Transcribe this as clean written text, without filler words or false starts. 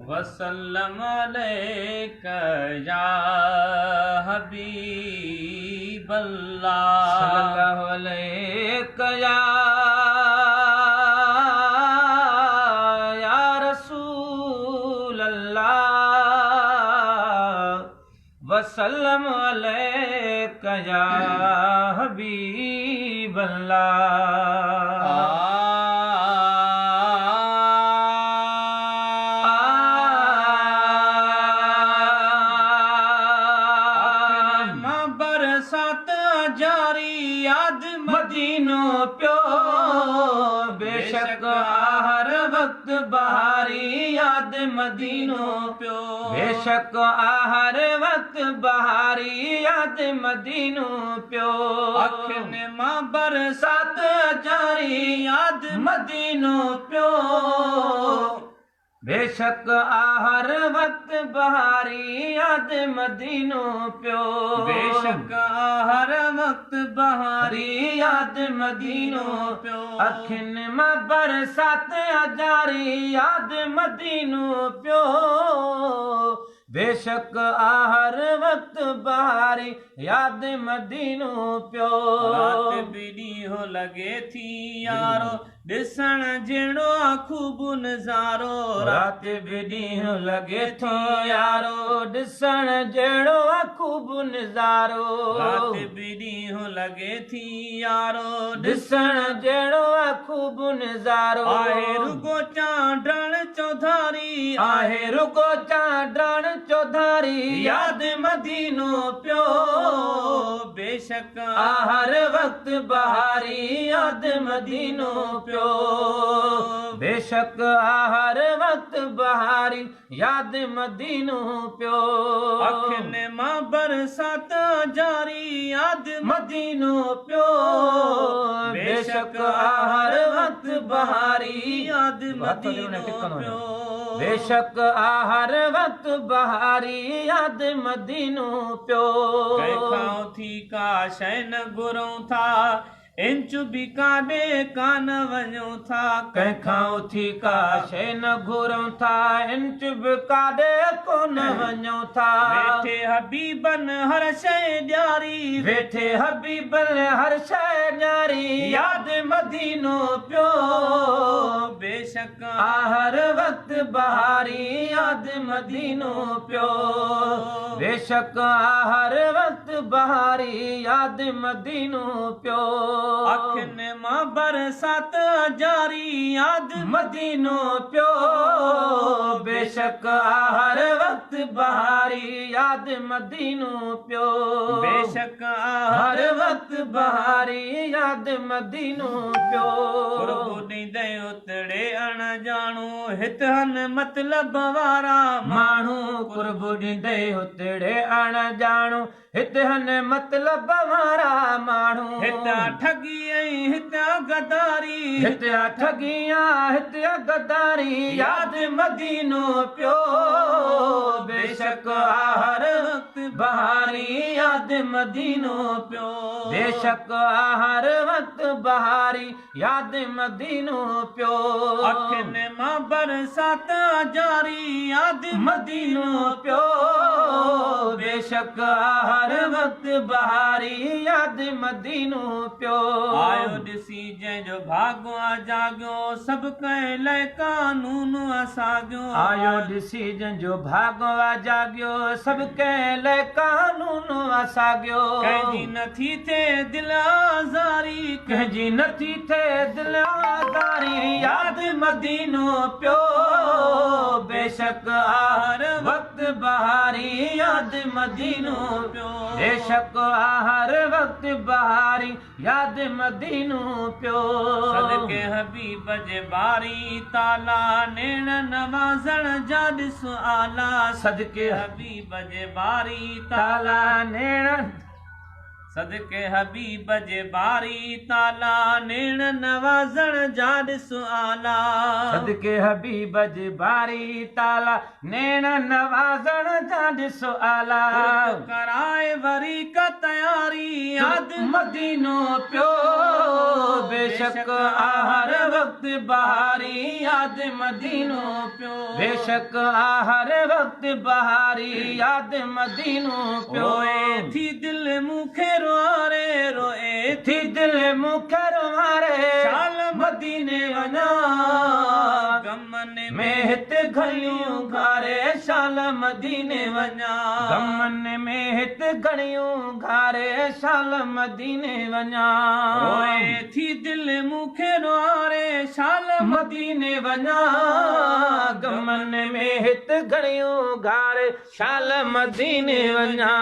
वसल्लम अलैका या हबीबल्लाह सल्लल्लाहु अलैका या रसूल अल्लाह वसल्लम अलैका या हबीबल्लाह। जारी याद मदीनो प्यो बेशक हर वक्त बहारी याद मदीनो प्यो बेशक हर वक्त बहारी याद मदीनो प्यो अखिन मां बरसात जारी याद मदीनो प्यो बेशक हर वक्त बहारी याद मदीनो प्यो बेशक हर वक्त बहारी याद मदीनो प्यो अखिन मां बरसात जारी याद मदीनो प्यो बेशक हर वक्त बहारी याद मदीनो प्यो रात बिड़ी हो लगे थी यारो ॾिसण जहिड़ो खूब नज़ारो रात बिड़ी हो लगे थो यारो ॾिसण जहिड़ो खूब नज़ारो रात बिड़ी हो लगे थी यारो ॾिसण जहिड़ो खूब नज़ारो आहे रुगो चांडण चौधारी आहे रुगो चांडण चौधारी याद मदीनो प्यो बेशक हर वक्त बहारी याद मदीनो प्यो बेशक हर वक्त बहारी याद मदीनो प्यो अखिन मां बरसात जारी याद मदीनो प्यो बेशक हर वक्त बहारी याद मदीनो प्यो बेशक हर वक्त बहारी याद मदीनो प्यो कंहिंखां थी का शइ न घुरूं था इंच बि काॾे कान वञूं था कंहिंखां उथी का शइ न घुरूं था इंच बि काॾे कोन वञूं था वेठे हबीबन हर शइ ॾियारी वेठे हबीबन हर शइ ॾियारी याद मदीनो पियो बेशक हर वक्त बहारी याद मदीनो पियो बेशक हर वक्त बहारी याद मदीनो पियो अखिन मां बरसात जारी याद मदीनो पियो बेशक हर वक्त बहारी याद मदीनो पियो बेशक हर वक्त बहारी याद मदीनो पियो कुर्बु ॾींदे उतड़े अण ॼाणू हित हन मतलब वारा माण्हू कुर्बु ॾींदे उतड़े अण ॼाणू हित हन मतलब वारा माण्हू हितां ठगी ऐं हितां गदारी हितां ठगियां हितां गदारी याद मदीनो पियो बेशक हर वक्त बहारी याद मदीनो पियो बेशक हर वक्त बहारी याद मदीनो पियो अखिन मां बरसात जारी याद मदीनो पियो बेशक हर वक्त बहारी याद मदीनो पियो आयो ॾिसी जंहिंजो भाॻो जाॻियो सभु कंहिं लाइ कानून असाॻियो आयो ॾिसी जंहिंजो भाॻो जाॻियो सभु कंहिं लाइ कानून असाॻियो कंहिंजी नथी थिए दिलि आज़ारी कंहिंजी नथी थिए दिलि आज़ारी याद मदीनो पियो बेशक हर वक्त बहारी याद मदीनो पियो बेशक हर वक्त बहारी याद मदीनो पियो सदके हबीब जे बारी ताला नेण नवाज़ण जा ॾिस आला सदके हबीब जे बारी ताला नेण सदके हबीब जे बारी ताला नेण नवाज़ण जा ॾिसु आला सदके हबीब जी बारी ताला नेण नवाज़ण जा ॾिसो आला कराए वरी का तयारी याद मदीनो पियो बेशक आहर वक्त बहारी याद मदीनो पियो बेशक आहर वक्त बहारी याद मदीनो पियो रोए थी दिल मूंखे रोआरे रोए थी दिल मूंखे रोआरे शाल मदीने वञा गमन में हिते घणियूं घारे शाल मदीने वञा गमन में हिते घणियूं घारे शाल मदीने वञा रोए थी दिल मूंखे रोआरे शाल मदीने वञा गमन में हिते घणियूं घारे शाल मदीने वञा